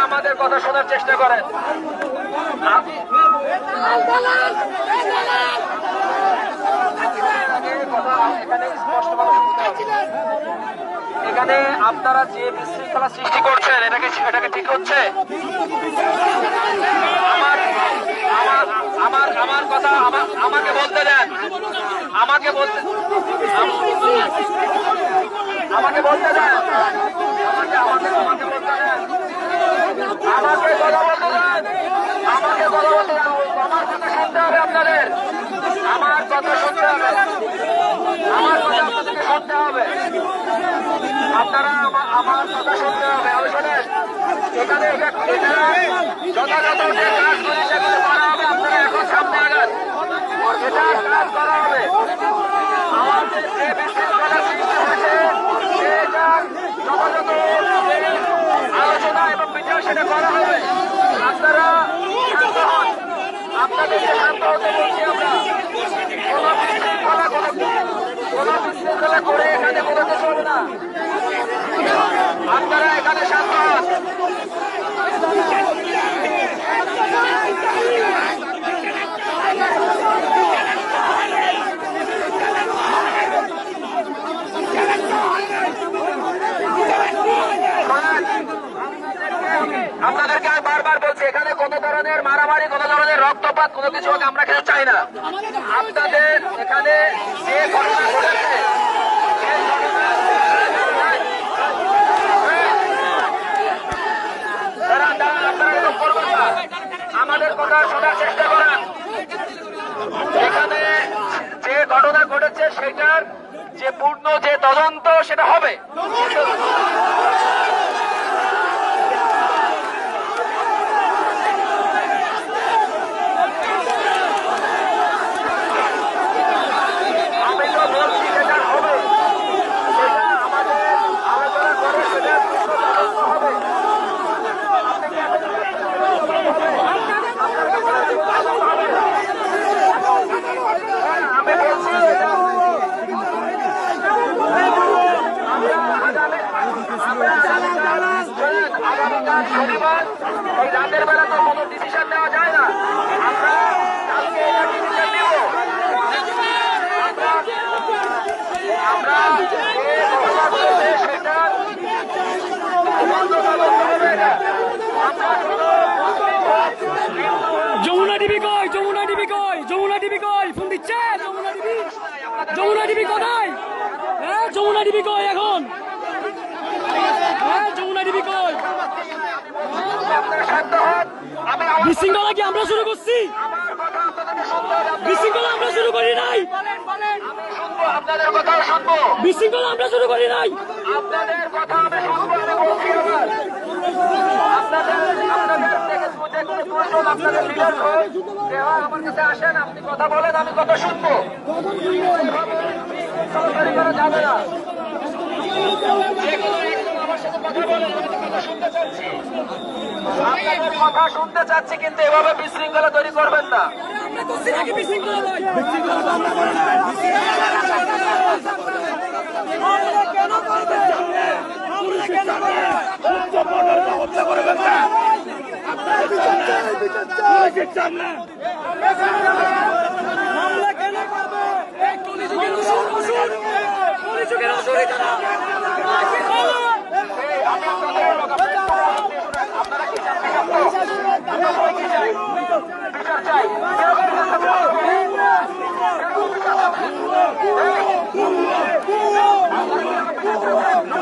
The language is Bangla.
আমাদের কথা শোনার চেষ্টা করেন। এখানে আপনারা যে বিশৃঙ্খলা সৃষ্টি করছেন এটাকে ঠিক হচ্ছে? আমার কথা আমাকে বলতে দেন, আমাকে বলতে দেন, আমাকে বলতে দেন, আমাকে কথা বলতে দেন, আমাকে কথা বলতে দেন। আমার কথা শুনতে হবে আপনাদের, আমার কথা শুনতে হবে, আমার কথা আপনাদেরকে শুনতে হবে, আপনারা আমার কথা শুনতে হবে। আমি শোনেন, এখানে যথাযথ যে কাজগুলি সেগুলো করা হবে, আপনারা এখন সামনে আগান, এটার কাজ করা হবে। আমাদের যে বিশৃঙ্খলা সৃষ্টি হয়েছে সেটার যথাযথ আলোচনা এবং বিচার সেটা করা হবে। আপনারা শান্ত হন, আপনাদেরকে শান্ত হতে বলছি আমরা। কোনো বিশৃঙ্খলা করে এখানে কোনো কিছু হবে না, আপনারা এখানে শান্ত হন। আপনাদেরকে আমি বারবার বলছি, এখানে কোনো ধরনের মারামারি, কোনো ধরনের রক্তপাত, কোনো কিছু আমরা খেতে চাই না। আপনাদের এখানে যে ঘটনা ঘটেছে আমাদের কথা শোনার চেষ্টা করেন। এখানে যে ঘটনা ঘটেছে সেটার যে পূর্ণ যে তদন্ত সেটা হবে। আমি তো বলছি সেটা হবে, সেটা আমাদের আলোচনা করে সেটা তদন্ত হবে। যমুনা টিভি কই? যমুনা টিভি কই? যমুনা টিভি কই? ফোন দিচ্ছে যমুনা টিভি? যমুনা টিভি কোথায়? হ্যাঁ যমুনা টিভি কই এখন? হ্যাঁ যমুনা টিভি কই? বিশৃঙ্খলা কি আমরা শুরু করছি? বিশৃঙ্খলা আমরা শুরু করি নাই। আপনাদের কথাও শুনবো, বিশৃঙ্খলা আমরা শুরু করি নাই। আপনাদের কথা আমি শুনবো। আমি বলছি আবার, আপনাদের লিডার আমার কাছে আসেন, আপনি কথা বলেন, আমি কথা শুনবো। যাবে না, আমার সাথে কথা বলেন, আমি তো কথা শুনতে চাচ্ছি। আপনাদের কথা শুনতে চাচ্ছি, কিন্তু এভাবে বিশৃঙ্খলা তৈরি করবেন না। মামলা কেন করবে?